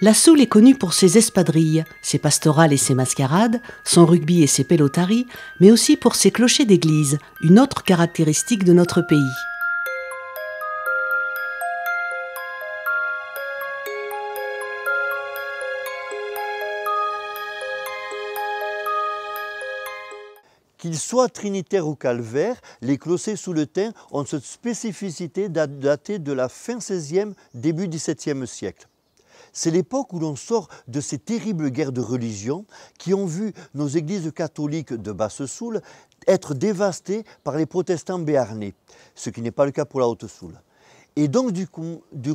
La Soule est connue pour ses espadrilles, ses pastorales et ses mascarades, son rugby et ses pelotari, mais aussi pour ses clochers d'église, une autre caractéristique de notre pays. Qu'ils soient trinitaires ou calvaires, les clochers souletins ont cette spécificité datée de la fin XVIe, début XVIIe siècle. C'est l'époque où l'on sort de ces terribles guerres de religion qui ont vu nos églises catholiques de Basse-Soule être dévastées par les protestants béarnais, ce qui n'est pas le cas pour la Haute-Soule. Et donc du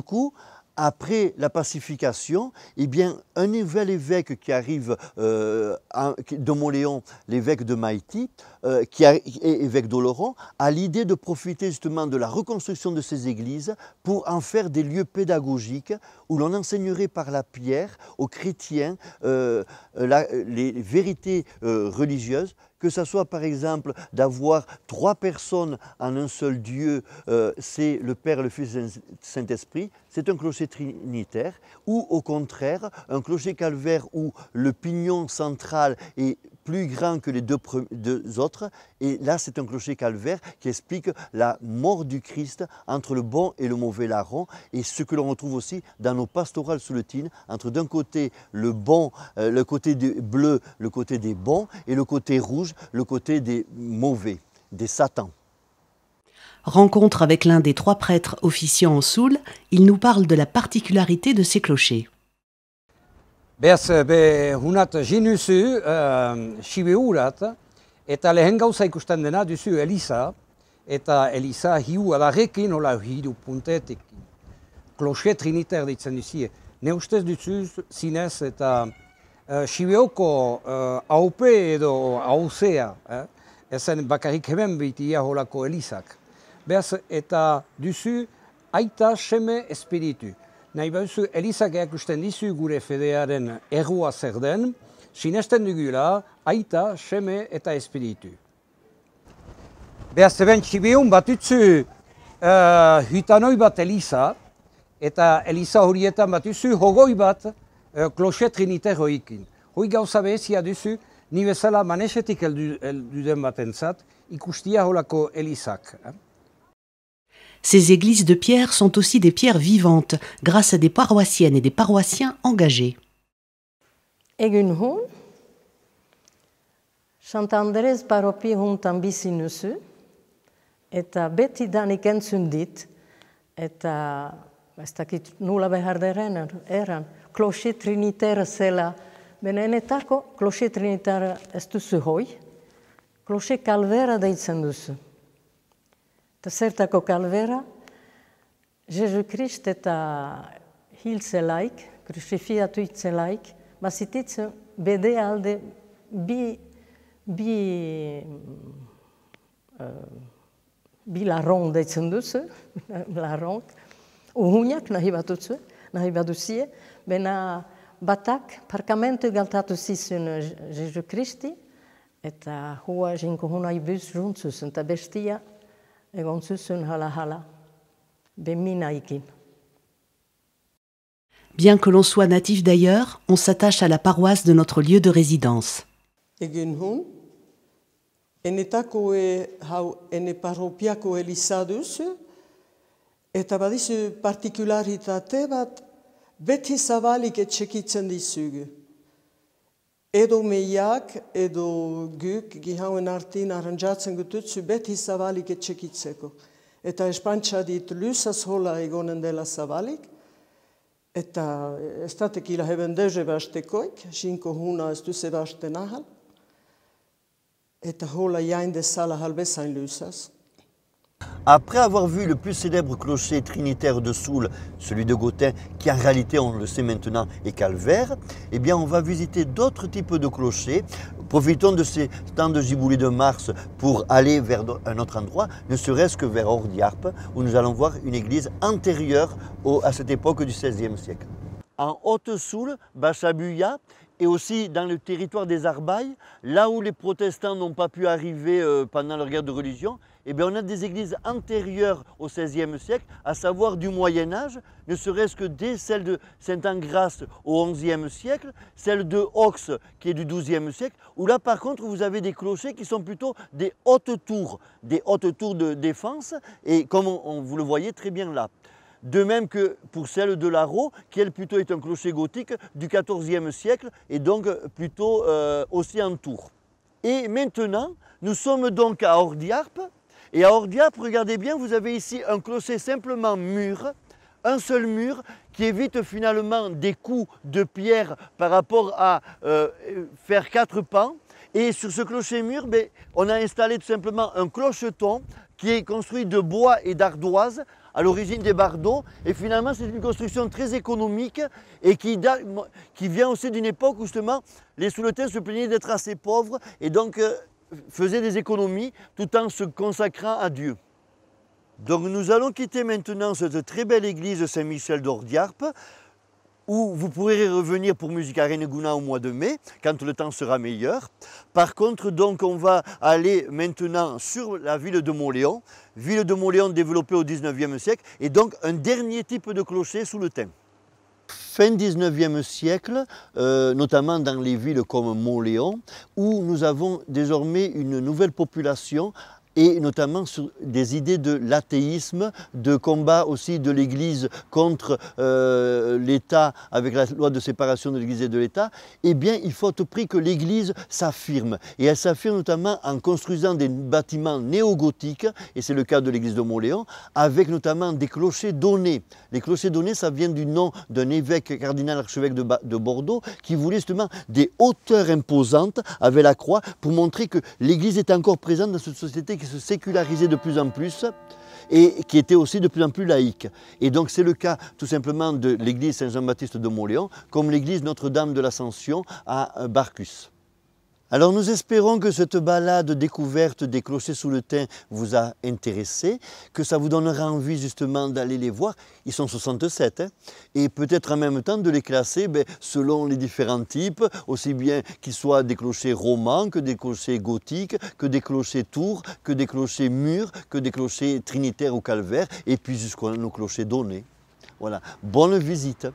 coup, après la pacification, eh bien, un nouvel évêque qui arrive de Montléon, l'évêque de Maïti, qui est évêque d'Oloron, a l'idée de profiter justement de la reconstruction de ces églises pour en faire des lieux pédagogiques où l'on enseignerait par la pierre aux chrétiens les vérités religieuses, que ce soit par exemple d'avoir 3 personnes en un seul Dieu, c'est le Père, le Fils et le Saint-Esprit, c'est un clocher trinitaire, ou au contraire, un clocher calvaire où le pignon central est plus grand que les deux autres, et là c'est un clocher calvaire qui explique la mort du Christ entre le bon et le mauvais larron, et ce que l'on retrouve aussi dans nos pastorales souletines, entre d'un côté le bon, le côté bleu, le côté des bons, et le côté rouge, le côté des mauvais, des satans. Rencontre avec l'un des 3 prêtres officiant en Soule, il nous parle de la particularité de ces clochers. Beaz, hunat jinuzu, Sibeurat, eta lehen gauza ikusten dena duzu Eliza, eta Eliza hiu adarrekin, hola hiru puntetekin. Clocher trinitaire deitzen duzie. Ne ustez duzu zinez eta Sibeoko aupe edo hauzea, ezen bakarrik hemen bitia holako Elizak. Beaz, eta duzu aita seme espiritu. Nahi baduzu, Elizak erakusten dizu gure fedearen errua zer den, sinesten dugula aita, seme eta espiritu. Beaz, eben Sibeun batutzu hutanoi bat Eliza, eta Eliza horietan batutzu hogoi bat clocher trinitaire hoikin. Hoi gauza behezia duzu, ni bezala manesetik elduden batentzat, ikustia holako Elizak. Ces églises de pierre sont aussi des pierres vivantes, grâce à des paroissiennes et des paroissiens engagés. Egun hun, Sant-Andrez paropi huntan bizi nuzu, eta beti danik entzun dit, eta ez dakit nula behar deren eran, clocher trinitaire zela, benenetako clocher trinitaire ez duzu hoi, clocher calvera deitzen duzu. Eta zertako kalvera, Jesu Krist eta hil zelaik, kruzifiatu itzelaik, bazititzen bede alde bi larron deitzen duzu, larron, uhunak nahi baduzie, bena batak parkamentu galtatu zizun Jesu Kristi, eta hua jinko hunai buz runtzuzun, eta bestia, egon zuzun hala, beminaikin. Bien que l'on soit natif d'ailleurs, on s'attache à la paroisse de notre lieu de résidence. Egin hun, enetako hau ene parropiako Eliza duzu, eta badizu partikularitate bat beti zabalik etxekitzen dizugu. Edo meiak, edo guk, gihauen artin arranjatzen gututzu beti zabalik etxekitzeko. Eta espantxa dit luzaz hola egonen dela zabalik, eta ez datekila heben deuze bastekoik, jinko huna ez duze basten ahal, eta hola jain dezala halbezain luzaz. Après avoir vu le plus célèbre clocher trinitaire de Soule, celui de Gothain, qui en réalité, on le sait maintenant, est calvaire, eh bien on va visiter d'autres types de clochers. Profitons de ces temps de giboulée de mars pour aller vers un autre endroit, ne serait-ce que vers Ordiarpe, où nous allons voir une église antérieure à cette époque du XVIe siècle. En Haute-Soule, Bachabuya et aussi dans le territoire des Arbailles, là où les protestants n'ont pas pu arriver pendant leur guerre de religion, eh bien, on a des églises antérieures au XVIe siècle, à savoir du Moyen-Âge, ne serait-ce que dès celle de Saint-Engrâce au XIe siècle, celle de Aux qui est du XIIe siècle, où là par contre vous avez des clochers qui sont plutôt des hautes tours de défense, et comme vous le voyez très bien là. De même que pour celle de Larraux, qui elle plutôt est un clocher gothique du XIVe siècle, et donc plutôt aussi en tour. Et maintenant, nous sommes donc à Ordiarpes. Et à Ordiarpes, regardez bien, vous avez ici un clocher simplement mur, un seul mur, qui évite finalement des coups de pierre par rapport à faire 4 pans. Et sur ce clocher-mur, on a installé tout simplement un clocheton qui est construit de bois et d'ardoise, à l'origine des bardeaux. Et finalement, c'est une construction très économique et qui vient aussi d'une époque où justement les Souletins se plaignaient d'être assez pauvres et donc faisaient des économies tout en se consacrant à Dieu. Donc nous allons quitter maintenant cette très belle église Saint-Michel d'Ordiarpes, où vous pourrez revenir pour Musica Reneguna au mois de mai, quand le temps sera meilleur. Par contre, donc, on va aller maintenant sur la ville de Mauléon développée au XIXe siècle, et donc un dernier type de clocher sous le thym. Fin XIXe siècle, notamment dans les villes comme Mauléon, où nous avons désormais une nouvelle population, et notamment sur des idées de l'athéisme, de combat aussi de l'Église contre l'État, avec la loi de séparation de l'Église et de l'État, eh bien il faut à tout prix que l'Église s'affirme. Et elle s'affirme notamment en construisant des bâtiments néo-gothiques, et c'est le cas de l'église de Mauléon, avec notamment des clochers donnés. Les clochers donnés, ça vient du nom d'un évêque cardinal archevêque de Bordeaux, qui voulait justement des hauteurs imposantes avec la croix, pour montrer que l'Église est encore présente dans cette société qui se sécularisait de plus en plus et qui était aussi de plus en plus laïque. Et donc c'est le cas tout simplement de l'église Saint-Jean-Baptiste de Mauléon, comme l'église Notre-Dame de l'Ascension à Barcus. Alors nous espérons que cette balade découverte des clochers sous le thym vous a intéressé, que ça vous donnera envie justement d'aller les voir. Ils sont 67, hein, et peut-être en même temps de les classer selon les différents types, aussi bien qu'ils soient des clochers romans, que des clochers gothiques, que des clochers tours, que des clochers murs, que des clochers trinitaires ou calvaires, et puis jusqu'à nos clochers donnés. Voilà, bonne visite.